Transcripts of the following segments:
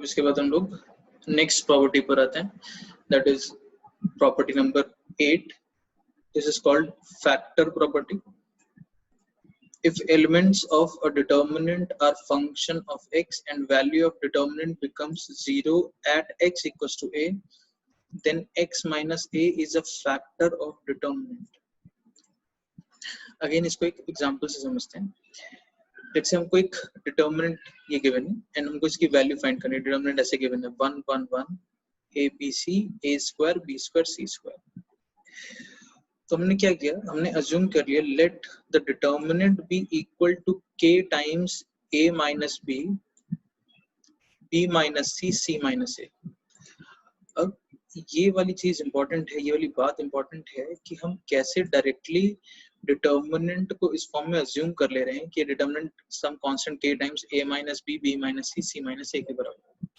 अब इसके बाद हम लोग नेक्स्ट प्रॉपर्टी पर आते हैं, that is property number 8. This is called factor property. If elements of a determinant are function of x and value of determinant becomes 0 at x equals to a, then x minus a is a factor of determinant. Again इसको एक example से समझते हैं. जैसे हमको एक determinant ये given है एंड हमको इसकी वैल्यू फाइंड करनी है. डिटर्मिनेंट ऐसे गिवन है 1 1 1 a b c a square b square c square. तो हमने क्या किया, हमने अज्यूम कर लिया let the determinant be equal to k times a minus b, b minus c, c minus a. अब ये वाली चीज इंपॉर्टेंट है, ये वाली बात इंपॉर्टेंट है कि हम कैसे डायरेक्टली डिटर्मिनेंट को इस फॉर्म में अज्यूम कर ले रहे हैं कि determinant some constant k times a minus b, b minus c, c minus a के बराबर है.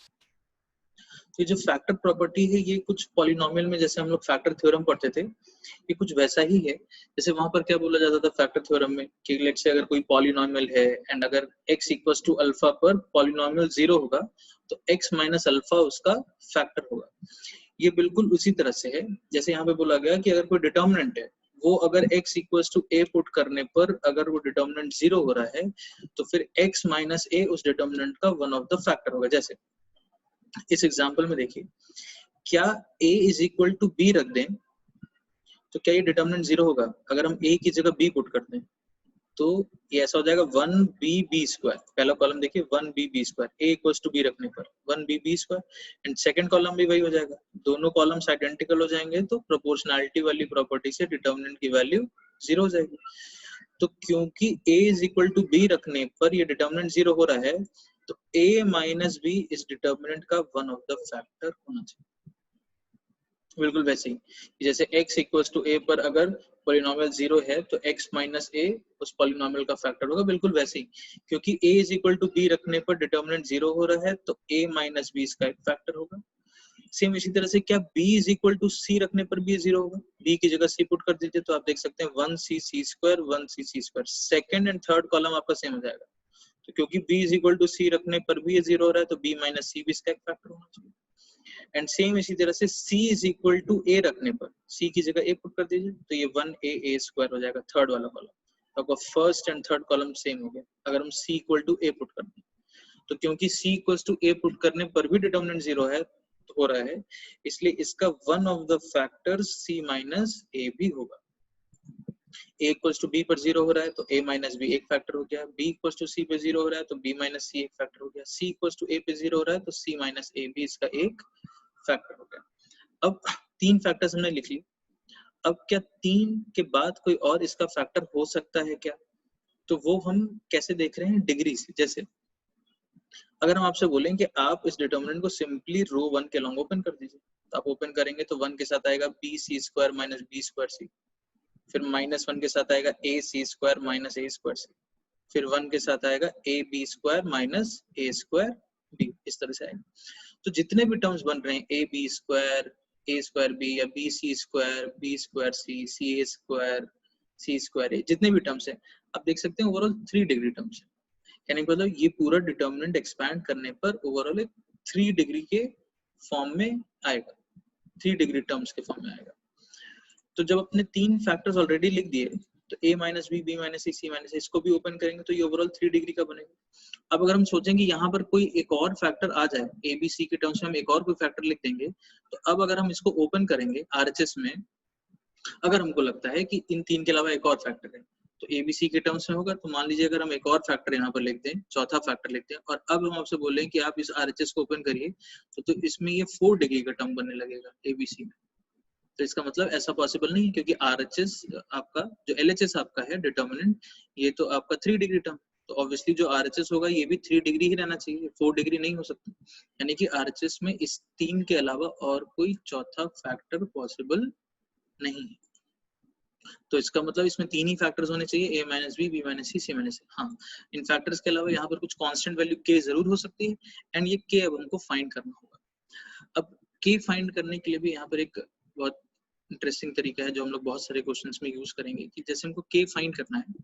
तो ये जो फैक्टर प्रॉपर्टी है ये कुछ पॉलिनोमियल में जैसे हम लोग फैक्टर थ्योरम पढ़ते थे, ये कुछ वैसा ही है. जैसे वहां पर क्या बोला जाता था फैक्टर थ्योरम में कि लेट्स से अगर कोई पॉलिनोमियल है एंड अगर x इक्वल्स टू अल्फा पर पॉलिनोमियल 0 होगा तो x माइनस अल्फा उसका फैक्टर होगा. ये बिल्कुल उसी तरह से है जैसे यहाँ पे बोला गया कि अगर कोई डिटर्मिनेंट है वो अगर x equals to a put करने पर अगर वो डिटर्मिनेंट 0 हो रहा है तो फिर x माइनस a उस डिटर्मिनेंट का वन ऑफ द फैक्टर होगा. जैसे इस एग्जांपल में देखिए, क्या a is equal to b रख दें तो क्या ये डिटर्मिनेंट 0 होगा? अगर हम a की जगह b पुट करते हैं तो ये ऐसा हो जाएगा 1b स्क्वायर. पहला कॉलम देखिए 1b square, a equals to b रखने पर 1b square and second column भी वही हो जाएगा. दोनों कॉलम्स आइडेंटिकल हो जाएंगे तो प्रोपोर्शनैलिटी वाली प्रॉपर्टी से डिटर्मिनेंट की वैल्यू 0 हो जाएगी. तो क्योंकि a is equal to b रखने पर ये डिटर्मिनेंट 0 हो रहा है तो a माइनस b इस डिटर्मिनेंट का वन ऑफ द फैक्टर होना चाहिए. बिल्कुल वैसे ही जैसे x इक्वल्स टू a पर अगर पॉलिनोमियल 0 है तो x माइनस a उस पॉलिनोमियल का फैक्टर होगा. बिल्कुल वैसे ही क्योंकि a is equal to b रखने पर डिटर्मिनेंट 0 हो रहा है तो a माइनस b इसका एक फैक्टर होगा. सेम इसी तरह से क्या b is equal to c रखने पर भी 0 होगा? b की जगह c पुट कर दीजिए तो आप देख सकते हैं 1c c square 1c c square. Second and third column आपका सेम हो जाएगा. तो क्योंकि b is equal to c रखने पर भी ये 0 हो रहा है तो b माइनस c भी इसका एक फैक्टर होना चाहिए. एंड सेम इसी तरह से c is equal to a रखने पर c की जगह a पुट कर दीजिए तो ये 1a स्क्वायर हो जाएगा थर्ड वाला कॉलम. तो आपका first and third column same हो गया अगर हम c equal to a put करते हैं. तो क्योंकि c equals to a put करने पर भी डिटर्मिनेंट 0 है हो रहा है इसलिए इसका one of the factors c minus a भी होगा. a इक्वल्स टू b पर 0 हो रहा है तो a माइनस b एक फैक्टर हो गया. b इक्वल्स टू c पे 0 हो रहा है तो b माइनस c एक फैक्टर हो गया. c इक्वल्स टू a पे 0 हो रहा है तो c माइनस a भी इसका एक फैक्टर हो गया. अब तीन फैक्टर्स हमने लिख लिए. अब क्या तीन के बाद कोई और इसका फैक्टर हो सकता है क्या? तो वो हम कैसे देख रहे हैं? डिग्री से. जैसे अगर हम आपसे बोलें कि आप इस डिटर्मिनेंट को सिंपली रो 1 के लॉन्ग ओपन कर दीजिए तो आप ओपन करेंगे तो 1 के साथ आएगा b c square minus b square c. फिर माइनस 1 के साथ आएगा a c square minus a square c. फिर 1 के साथ आएगा a b square minus a square b. इस तरह से आएगा. तो जितने भी टर्म्स बन रहे हैं a b स्क्वायर b या b c square c a square c square a, जितने भी टर्म्स हैं आप देख सकते हैं ओवरऑल 3 डिग्री टर्म्स है. यानी मतलब ये पूरा डिटर्मिनेंट एक्सपैंड करने पर ओवरऑल एक 3 डिग्री के फॉर्म में आएगा, 3 डिग्री टर्म्स के फॉर्म में आएगा. तो जब अपने तीन फैक्टर्स ऑलरेडी लिख दिए तो a minus b, b minus c, c minus a इसको भी ओपन करेंगे तो ये ओवरऑल 3 डिग्री का बनेगा. अब अगर हम सोचेंगे यहाँ पर कोई एक और फैक्टर आ जाए a b c के टर्म्स में हम एक और कोई फैक्टर लिख देंगे तो अब अगर हम इसको ओपन करेंगे RHS में अगर हमको लगता है कि इन तीन के अलावा एक और फैक्टर है तो a b c के टर्म्स में होगा. तो मान लीजिए अगर हम एक और फैक्टर यहाँ पर लिख दें, चौथा फैक्टर लिखते हैं और अब हम आपसे बोलें कि आप इस RHS को ओपन करिए तो इसमें ये 4 डिग्री का टर्म बनने लगेगा a b c में. तो इसका मतलब ऐसा पॉसिबल नहीं है क्योंकि RHS आपका जो LHS आपका है डिटर्मिनेंट ये तो आपका 3 डिग्री टर्म. तो ऑब्वियसली जो RHS होगा ये भी 3 डिग्री ही रहना चाहिए, 4 डिग्री नहीं हो सकता. यानी कि RHS में इस तीन के अलावा और कोई चौथा फैक्टर पॉसिबल नहीं है. तो इसका मतलब इसमें तीन ही फैक्टर्स होने चाहिए a minus b, b minus c, c minus a. हाँ, इन फैक्टर्स के अलावा यहाँ पर कुछ कांस्टेंट वैल्यू k जरूर हो सकती है एंड ये k अब हमको फाइंड करना होगा. अब k फाइंड करने के लिए भी यहाँ पर एक बहुत इंटरेस्टिंग तरीका है जो हम लोग बहुत सारे क्वेश्चंस में यूज करेंगे कि जैसे हमको k फाइंड करना है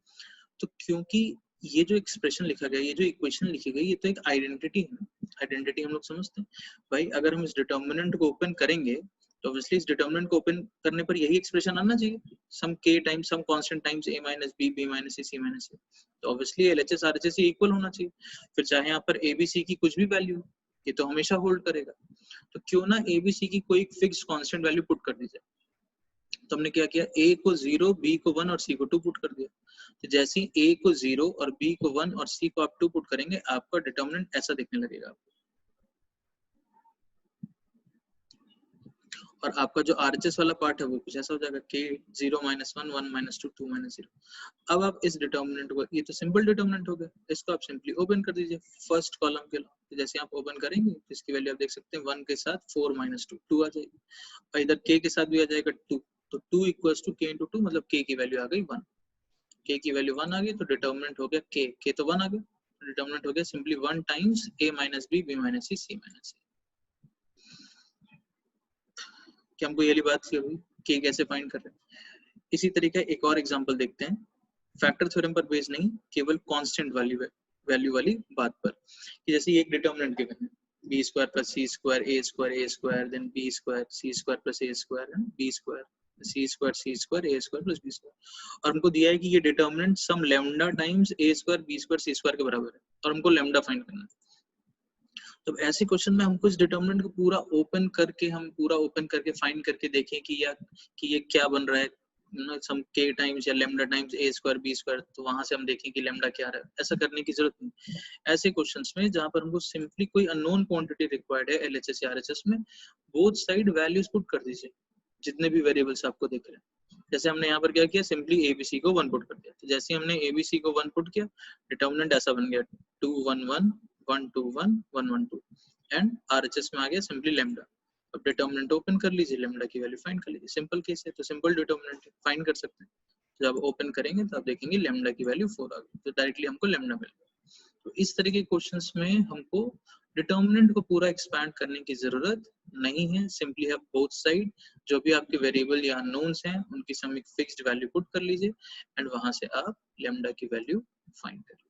तो क्योंकि ये जो एक्सप्रेशन लिखा गया, ये जो इक्वेशन लिखी गई, ये तो एक आइडेंटिटी है. आइडेंटिटी हम लोग समझते हैं भाई, अगर हम इस डिटर्मिनेंट को ओपन करेंगे तो ऑब्वियसली इस डिटर्मिनेंट को ओपन करने पर यही एक्सप्रेशन आना चाहिए, some k times some constant times a minus b b minus c c minus a, तो ऑब्वियसली LHS RHS इक्वल होना चाहिए। फिर चाहे यहाँ पर ABC की कुछ भी वैल्यू, ये तो हमेशा होल्ड करेगा, तो क्यों ना ABC की कोई फिक्स्ड कांस्टेंट वैल्यू पुट कर दी जाए। तो हमने क्या किया, A को 0, B को 1 और C को 2 पुट कर दिया। तो जैसे ही A को 0 और B को 1 और C को आप 2 पुट करेंगे, आपका डिटर्मिनेंट ऐसा दिखने लगेगा। और आपका जो RHS वाला पार्ट है वो कुछ ऐसा हो जाएगा, k 0 -1 1 -2 2 -0। अब आप इस डिटर्मिनेंट को, ये तो सिंपल डिटर्मिनेंट हो गया, इसको आप सिंपली ओपन कर दीजिए फर्स्ट कॉलम के लिए। तो जैसे आप ओपन करेंगे तो इसकी वैल्यू आप देख सकते हैं 1 के साथ 4 -2 2 आ जाएगी, और इधर k के साथ भी आ जाएगा 2, तो 2 इक्वल्स टू k × 2, मतलब k की वैल्यू आ गई 1, k की वैल्यू 1 आ गई, तो डिटर्मिनेंट हो गया k तो 1 आ गया, डिटर्मिनेंट हो गया simply 1 times a - b b - c c - a। कि हमको ये वाली बात सी होगी कि कैसे फाइंड कर रहे हैं। इसी तरीके एक और एग्जांपल देखते हैं, फैक्टर थ्योरम पर बेस्ड नहीं, केवल कांस्टेंट वैल्यू वाली बात पर, कि जैसे ये एक डिटर्मिनेंट गिवन है b² + c² a² then b² c² + a² and b² c² a² + b², और हमको दिया है कि ये डिटर्मिनेंट सम lambda times a² b² c² के बराबर है, और हमको लैम्डा फाइंड करना है। तो ऐसे क्वेश्चन में हमको इस डिटर्मिनेंट को पूरा ओपन करके फाइंड करके देखें कि ये क्या बन रहा है, सम k टाइम्स या लैम्डा टाइम्स a² b², तो वहां से हम देखें कि लैम्डा क्या रहा है। ऐसा करने की जरूरत नहीं। ऐसे क्वेश्चंस में जहां पर हमको सिंपली कोई अननोन क्वांटिटी रिक्वायर्ड है LHS या RHS में, बोथ साइड वैल्यूज पुट कर दीजिए, जितने भी वेरिएबल्स आपको दिख रहे हैं। जैसे हमने यहाँ पर क्या किया, सिंपली ABC को 1 पुट कर दिया, तो जैसे हमने ABC को 1 पुट किया, डिटर्मिनेंट ऐसा बन गया 2 1 1 1 2 1 1 1 2, एंड RHS में आ गया सिंपली लैम्डा। अब डिटर्मिनेंट ओपन कर लीजिए, लैम्डा की वैल्यू फाइंड कर लीजिए, सिंपल केस है, तो सिंपल डिटर्मिनेंट फाइंड कर सकते हैं। तो जब ओपन करेंगे तो आप देखेंगे लैम्डा की वैल्यू 4 आ गई, तो डायरेक्टली हमको लैम्डा मिल गया। तो इस तरीके के क्वेश्चंस में हमको डिटर्मिनेंट को पूरा एक्सपैंड करने की जरूरत नहीं है, सिंपली आप बोथ साइड जो भी आपके वेरिएबल या अननोन्स हैं उनकी सम एक फिक्स्ड वैल्यू पुट कर लीजिए, एंड वहां से आप लैम्डा की वैल्यू फाइंड करिए।